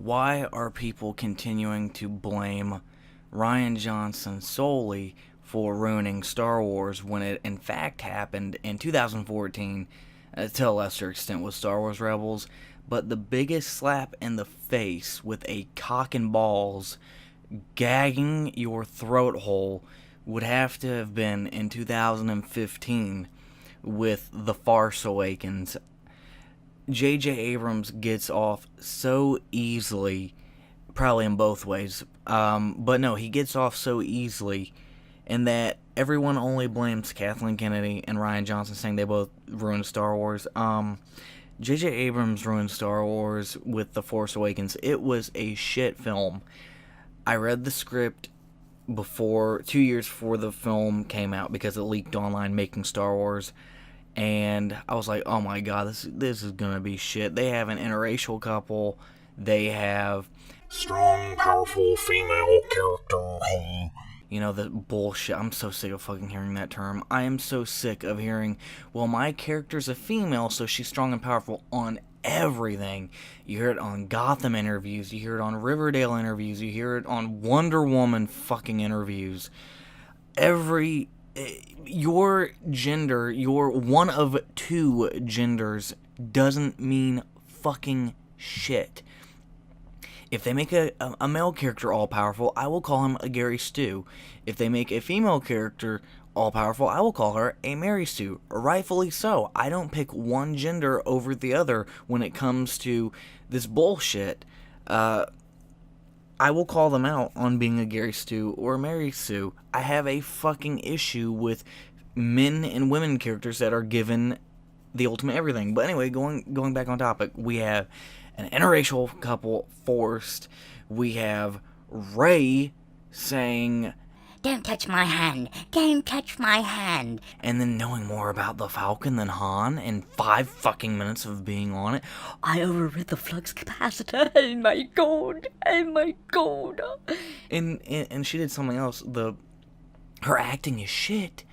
why are people continuing to blame Rian Johnson solely for ruining Star Wars when it in fact happened in 2014, to a lesser extent with Star Wars Rebels, but the biggest slap in the face with a cock and balls gagging your throat hole would have to have been in 2015 with The Farce Awakens. J.J. Abrams gets off so easily, probably in both ways, but no, he gets off so easily in that everyone only blames Kathleen Kennedy and Rian Johnson, saying they both ruined Star Wars. J.J. Abrams ruined Star Wars with The Force Awakens. It was a shit film. I read the script 2 years before the film came out because it leaked online, Making Star Wars, and I was like, oh my god, this is gonna be shit. They have an interracial couple. They have strong, powerful female character. You know, the bullshit. I'm so sick of fucking hearing that term. I am so sick of hearing, well, my character's a female, so she's strong and powerful on everything. You hear it on Gotham interviews, you hear it on Riverdale interviews, you hear it on Wonder Woman fucking interviews. Your gender, your one of two genders, doesn't mean fucking shit. If they make a male character all-powerful, I will call him a Gary Stu. If they make a female character all-powerful, I will call her a Mary Stu. Rightfully so. I don't pick one gender over the other when it comes to this bullshit. I will call them out on being a Gary Stu or a Mary Sue. I have a fucking issue with men and women characters that are given the ultimate everything. But anyway, going back on topic, we have an interracial couple forced. We have Rey saying, "Don't touch my hand! Don't touch my hand!" And then knowing more about the Falcon than Han in 5 fucking minutes of being on it. I overrid the flux capacitor. Oh my god! Oh my god! And she did something else. Her acting is shit.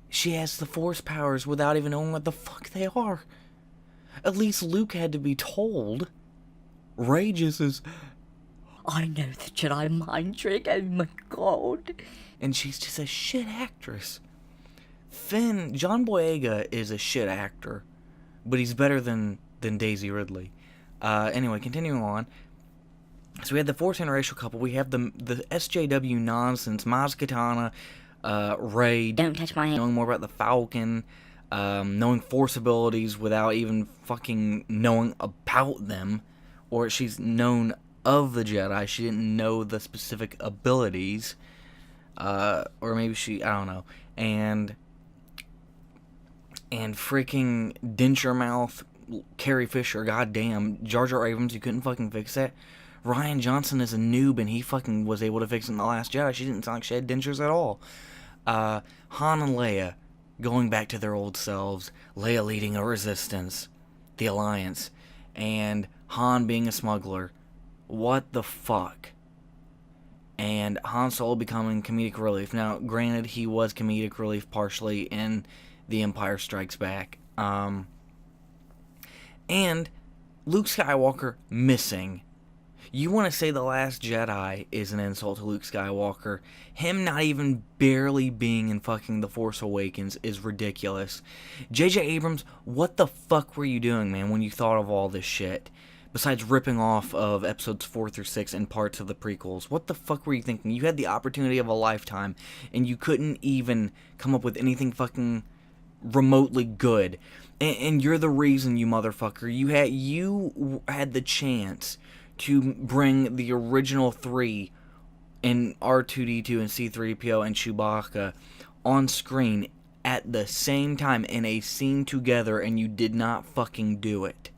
She has the Force powers without even knowing what the fuck they are. At least Luke had to be told. Rey just is, I know the Jedi mind trick, oh my god. And she's just a shit actress. John Boyega is a shit actor, but he's better than Daisy Ridley. Anyway, continuing on. So we had the Force interracial couple. We have the SJW nonsense. Maz Kanata, Rey. Don't touch my hand. Knowing more about the Falcon. Knowing Force abilities without even fucking knowing about them. Or she's known of the Jedi. She didn't know the specific abilities. Or maybe I don't know. And freaking denture mouth Carrie Fisher, goddamn, Jar Jar Abrams, you couldn't fucking fix that. Rian Johnson is a noob and he fucking was able to fix it in The Last Jedi. She didn't sound like she had dentures at all. Han and Leia going back to their old selves. Leia leading a resistance, the Alliance, and Han being a smuggler. What the fuck? And Han Solo becoming comedic relief. Now, granted, he was comedic relief partially in The Empire Strikes Back. And Luke Skywalker missing. You want to say The Last Jedi is an insult to Luke Skywalker. Him not even barely being in fucking The Force Awakens is ridiculous. J.J. Abrams, what the fuck were you doing, man, when you thought of all this shit? Besides ripping off of episodes 4 through 6 and parts of the prequels. What the fuck were you thinking? You had the opportunity of a lifetime, and you couldn't even come up with anything fucking remotely good. And you're the reason, you motherfucker. You had the chance to bring the original 3 in R2-D2 and C-3PO and Chewbacca on screen at the same time in a scene together, and you did not fucking do it.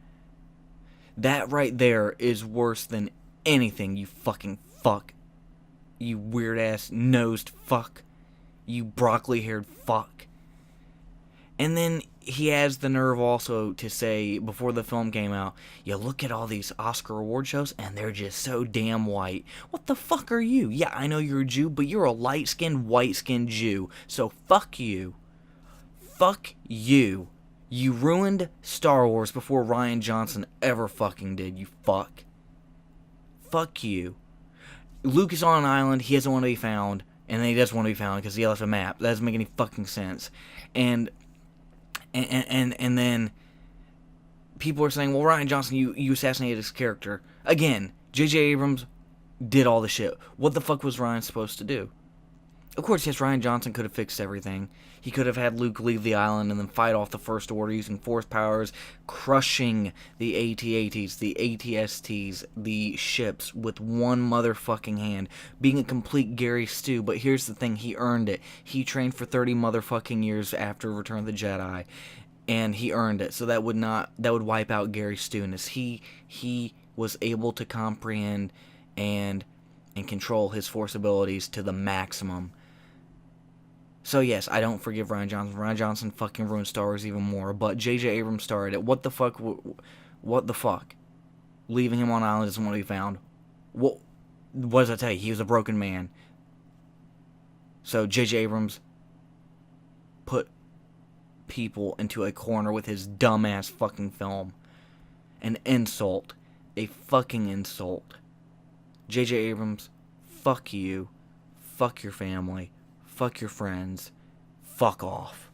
That right there is worse than anything, you fucking fuck. You weird-ass nosed fuck. You broccoli-haired fuck. And then he has the nerve also to say, before the film came out, you look at all these Oscar award shows, and they're just so damn white. What the fuck are you? Yeah, I know you're a Jew, but you're a light-skinned, white-skinned Jew. So fuck you. Fuck you. You ruined Star Wars before Rian Johnson ever fucking did, you fuck. fuck you. Luke is on an island, he doesn't want to be found, and then he does want to be found because he left a map. That doesn't make any fucking sense. And then people are saying, well, Rian Johnson, you assassinated his character. Again, J.J. Abrams did all the shit. What the fuck was Rian supposed to do? Of course, yes, Rian Johnson could have fixed everything. He could have had Luke leave the island and then fight off the First Order using Force powers, crushing the AT-ATs, the AT-STs, the ships with one motherfucking hand, being a complete Gary Stu. But here's the thing, he earned it. He trained for 30 motherfucking years after Return of the Jedi, and he earned it. So that would wipe out Gary Stu-ness. He was able to comprehend and control his Force abilities to the maximum. So yes, I don't forgive Rian Johnson. Rian Johnson fucking ruined Star Wars even more, but J.J. Abrams started it. What the fuck? What the fuck? Leaving him on an island doesn't want to be found. What does that tell you? He was a broken man. So J.J. Abrams put people into a corner with his dumbass fucking film. An insult. A fucking insult. J.J. Abrams, fuck you. Fuck your family. Fuck your friends. Fuck off.